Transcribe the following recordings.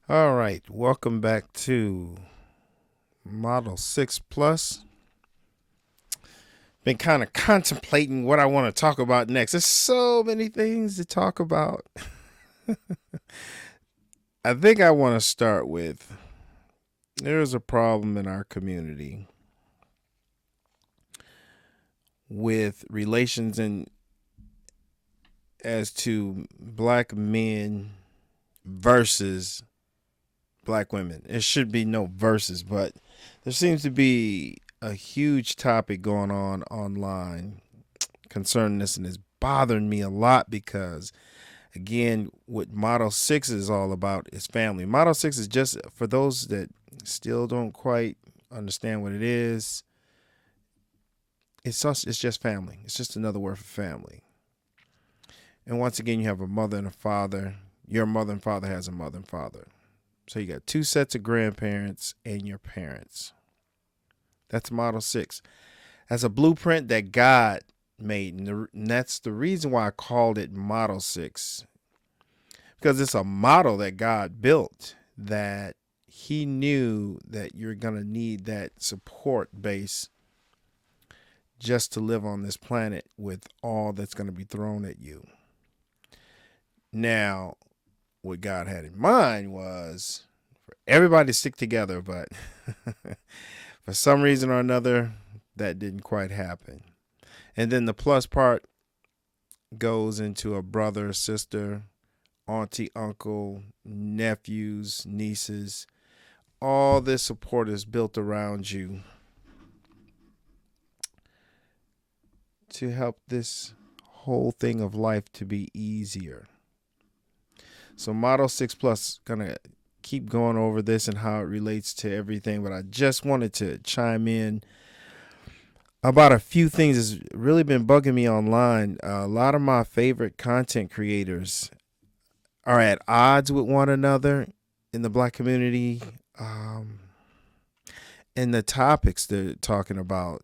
All right, welcome back to Model 6 Plus. Been kind of contemplating what I want to talk about next. There's so many things to talk about. I think I want to start with there's a problem in our community with relations and as to black men versus black women. It should be no versus, but there seems to be a huge topic going on online concerning this, and it's bothering me a lot because, again, what Model 6 is all about is family. Model 6 is just for those that still don't quite understand what it is. It's just family. It's just another word for family. And once again, you have a mother and a father. Your mother and father has a mother and father. So you got two sets of grandparents and your parents. That's Model 6. That's a blueprint that God made. And that's the reason why I called it Model 6. Because it's a model that God built that he knew that you're going to need that support base just to live on this planet with all that's going to be thrown at you. Now, what God had in mind was for everybody to stick together, but for some reason or another, that didn't quite happen. And then the plus part goes into a brother, sister, auntie, uncle, nephews, nieces. All this support is built around you to help this whole thing of life to be easier. So Model 6 Plus gonna keep going over this and how it relates to everything, but I just wanted to chime in about a few things that's really been bugging me online. A lot of my favorite content creators are at odds with one another in the black community. And the topics they're talking about,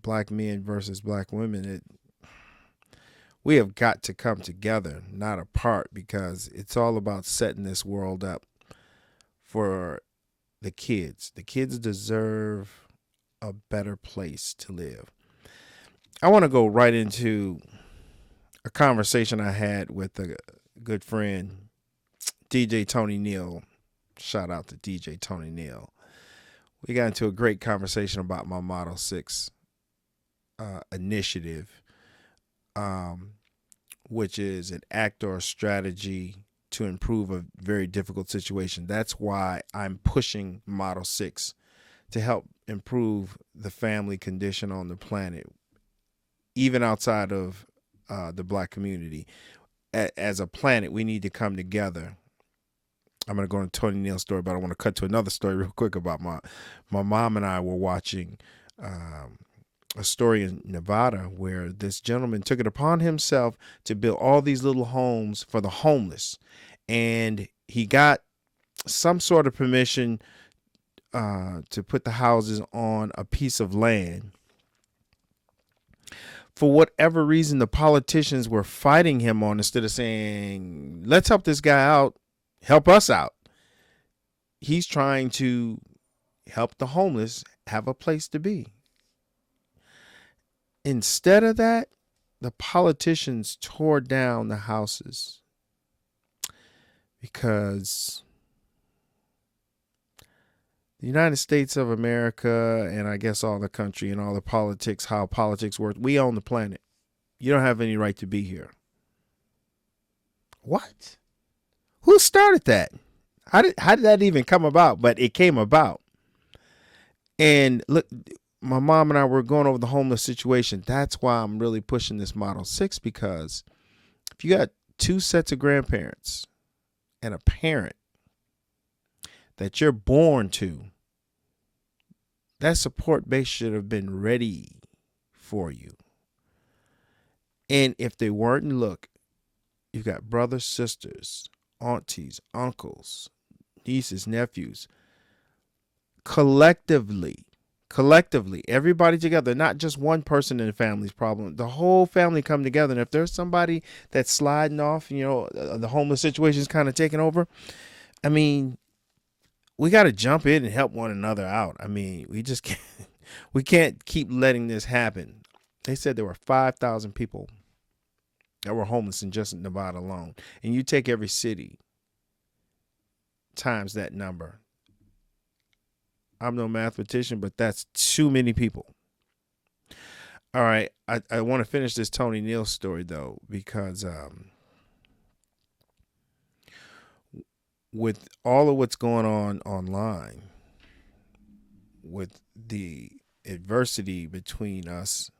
black men versus black women, we have got to come together, not apart, because it's all about setting this world up for the kids. The kids deserve a better place to live. I want to go right into a conversation I had with a good friend, DJ Tony Neal. Shout out to DJ Tony Neal. We got into a great conversation about my Model 6 initiative, which is an act or a strategy to improve a very difficult situation. That's why I'm pushing Model 6 to help improve the family condition on the planet, even outside of the black community. As a planet, we need to come together. I'm going to go into Tony Neal's story, but I want to cut to another story real quick about my mom and I were watching a story in Nevada where this gentleman took it upon himself to build all these little homes for the homeless. And he got some sort of permission to put the houses on a piece of land. For whatever reason, the politicians were fighting him on, instead of saying, let's help this guy out, help us out. He's trying to help the homeless have a place to be. Instead of that, the politicians tore down the houses because the United States of America, and I guess all the country and all the politics, how politics work, we own the planet. You don't have any right to be here. What? Who started that? How did that even come about? But it came about. And look, my mom and I were going over the homeless situation. That's why I'm really pushing this Model 6, because if you got two sets of grandparents and a parent that you're born to, that support base should have been ready for you. And if they weren't, look, you got brothers, sisters, aunties, uncles, nieces, nephews, collectively, everybody together, not just one person in the family's problem. The whole family come together. And if there's somebody that's sliding off, the homeless situation is kind of taking over, I mean, we got to jump in and help one another out. I mean, we just can't, we can't keep letting this happen. They said there were 5,000 people that were homeless in just Nevada alone. And you take every city times that number. I'm no mathematician, but that's too many people. All right. I want to finish this Tony Neal story, though, because with all of what's going on online, with the adversity between us,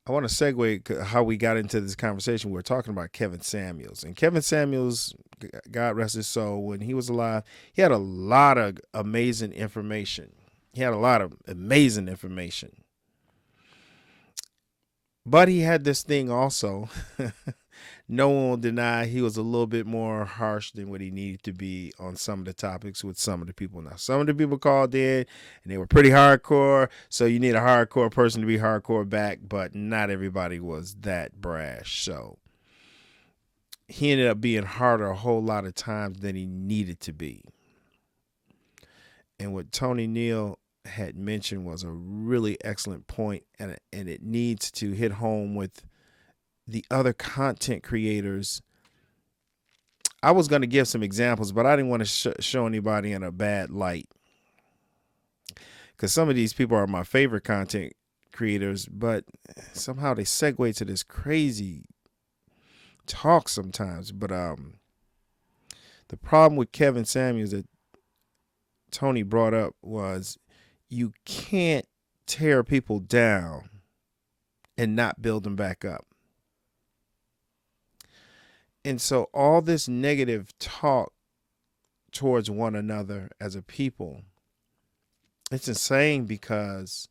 I want to segue how we got into this conversation. We're talking about Kevin Samuels. And Kevin Samuels, God rest his soul, when he was alive, he had a lot of amazing information. But he had this thing also. No one will deny he was a little bit more harsh than what he needed to be on some of the topics with some of the people. Now, some of the people called in and they were pretty hardcore, so you need a hardcore person to be hardcore back, but not everybody was that brash. So he ended up being harder a whole lot of times than he needed to be. And what Tony Neal had mentioned was a really excellent point, and it needs to hit home with the other content creators. I was going to give some examples, but I didn't want to show anybody in a bad light, because some of these people are my favorite content creators, but somehow they segue to this crazy talk sometimes. But the problem with Kevin Samuels that Tony brought up was you can't tear people down and not build them back up. And so all this negative talk towards one another as a people, it's insane, because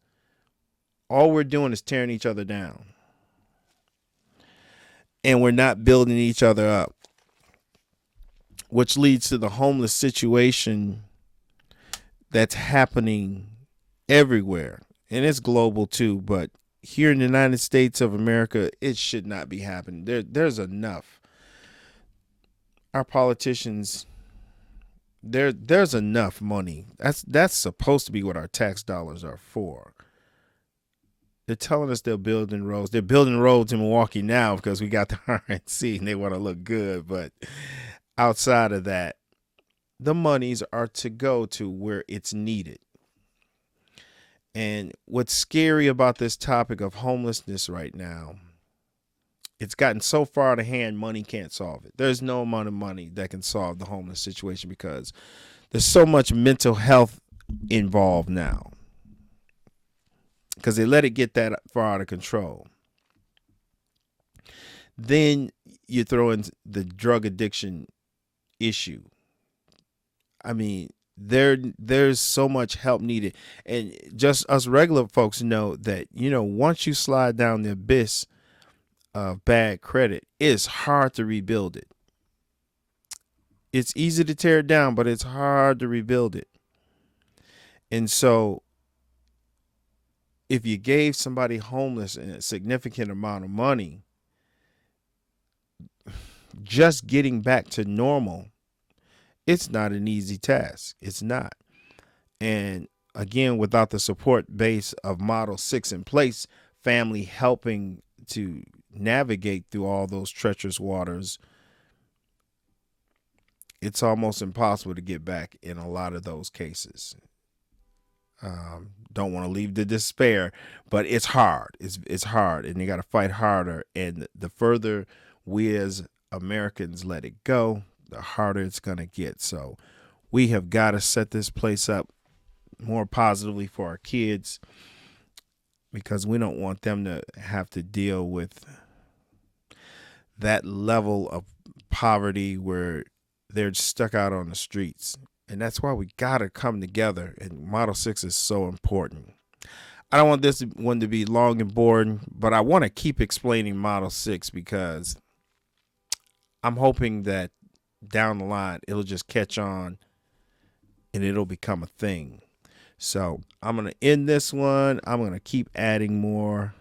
all we're doing is tearing each other down. And we're not building each other up, which leads to the homeless situation that's happening everywhere. And it's global too, but here in the United States of America, it should not be happening. There's enough. Our politicians, there's enough money. That's supposed to be what our tax dollars are for. They're telling us they're building roads. They're building roads in Milwaukee now because we got the RNC and they want to look good. But outside of that, the monies are to go to where it's needed. And what's scary about this topic of homelessness right now, it's gotten so far out of hand, money can't solve it. There's no amount of money that can solve the homeless situation, because there's so much mental health involved now, because they let it get that far out of control. Then you throw in the drug addiction issue. I mean, there's so much help needed. And just us regular folks know that, once you slide down the abyss of bad credit, it's hard to rebuild it. It's easy to tear it down, but it's hard to rebuild it. And so if you gave somebody homeless a significant amount of money, just getting back to normal, it's not an easy task. It's not. And again, without the support base of Model 6 in place, family helping to navigate through all those treacherous waters, it's almost impossible to get back in a lot of those cases. Don't want to leave the despair, but it's hard. It's hard, and you got to fight harder. And the further we as Americans let it go, the harder it's going to get. So we have got to set this place up more positively for our kids, because we don't want them to have to deal with that level of poverty where they're stuck out on the streets. And that's why we got to come together. And Model 6 is so important. I don't want this one to be long and boring, but I want to keep explaining Model 6, because I'm hoping that down the line it'll just catch on and it'll become a thing. So I'm going to end this one. I'm going to keep adding more